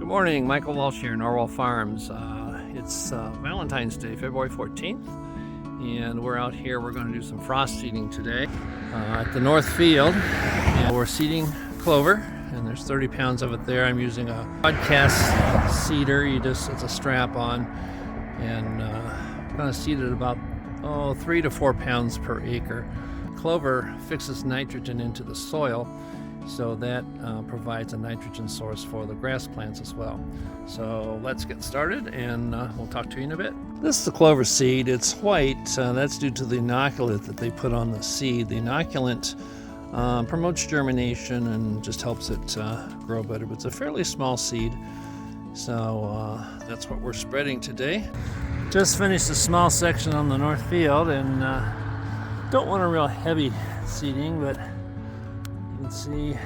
Good morning, Michael Walsh here, Norwell Farms. It's Valentine's Day, February 14th, and we're out here. We're going to do some frost seeding today at the north field. And we're seeding clover, and there's 30 pounds of it there. I'm using a broadcast seeder. It's a strap on, and I'm going to seed it about 3 to 4 pounds per acre. Clover fixes nitrogen into the soil, so that provides a nitrogen source for the grass plants as well. So let's get started, and we'll talk to you in a bit. This is the clover seed. It's white. That's due to the inoculant that they put on the seed. The inoculant promotes germination and just helps it grow better, but it's a fairly small seed. So that's what we're spreading today. Just finished a small section on the north field, and don't want a real heavy seeding, but you can see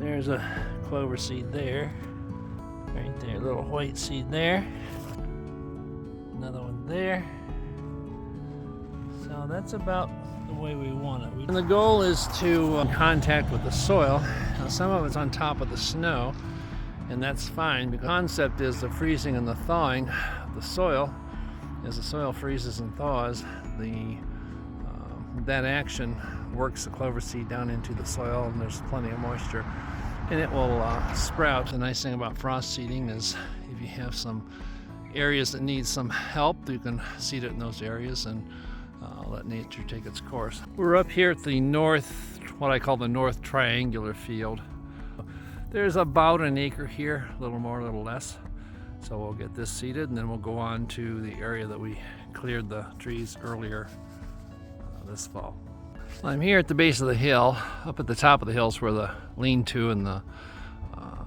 there's a clover seed there, right there, a little white seed there, another one there. So that's about the way we want it. And the goal is to contact with the soil. Now, some of it's on top of the snow, and that's fine, because the concept is the freezing and the thawing of the soil. As the soil freezes and thaws, that action works the clover seed down into the soil, and there's plenty of moisture, and it will sprout. The nice thing about frost seeding is if you have some areas that need some help, you can seed it in those areas and let nature take its course. We're up here at the north, what I call the north triangular field. There's about an acre here, a little more, a little less. So we'll get this seeded, and then we'll go on to the area that we cleared the trees earlier this fall. I'm here at the base of the hill. Up at the top of the hill is where the lean-to and the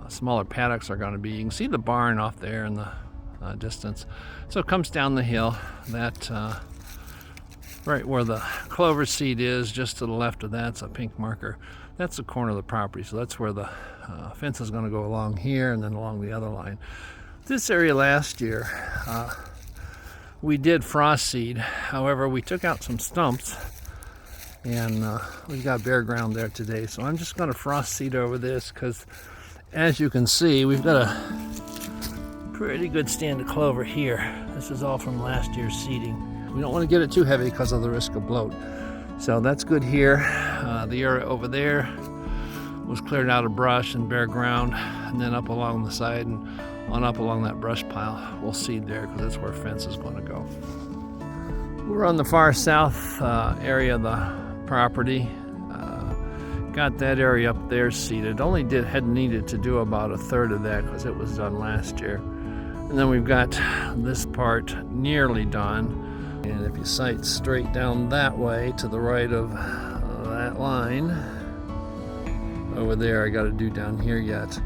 smaller paddocks are going to be. You can see the barn off there in the distance. So it comes down the hill. That right where the clover seed is, just to the left of that's a pink marker. That's the corner of the property. So that's where the fence is going to go along here and then along the other line. This area last year, we did frost seed. However, we took out some stumps, and we've got bare ground there today. So I'm just going to frost seed over this, because as you can see, we've got a pretty good stand of clover here. This is all from last year's seeding. We don't want to get it too heavy because of the risk of bloat. So that's good here. The area over there was cleared out of brush and bare ground, and then up along the side and on up along that brush pile, we'll seed there, because that's where fence is going to go. We're on the far south area of the property. Got that area up there seeded. Only had needed to do about a third of that because it was done last year. And then we've got this part nearly done. And if you sight straight down that way to the right of that line, over there, I got to do down here yet.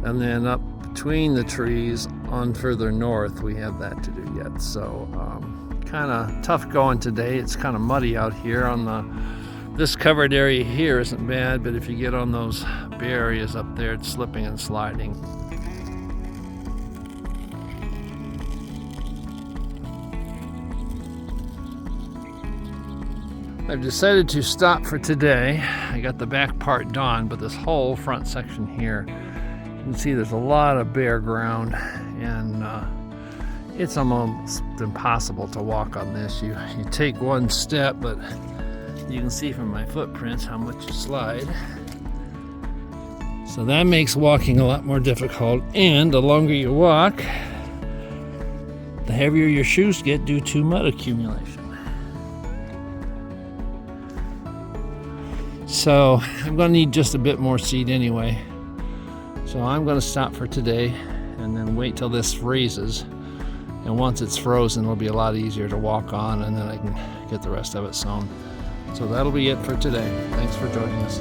And then up between the trees on further north, we have that to do yet. So kind of tough going today. It's kind of muddy out here. This covered area here isn't bad, but if you get on those bare areas up there, it's slipping and sliding. I've decided to stop for today. I got the back part done, but this whole front section here, you can see there's a lot of bare ground, and it's almost impossible to walk on this. You take one step, but you can see from my footprints how much you slide. So that makes walking a lot more difficult, and the longer you walk, the heavier your shoes get due to mud accumulation. So I'm going to need just a bit more seed anyway. So I'm going to stop for today and then wait till this freezes. And once it's frozen, it'll be a lot easier to walk on, and then I can get the rest of it sown. So that'll be it for today. Thanks for joining us.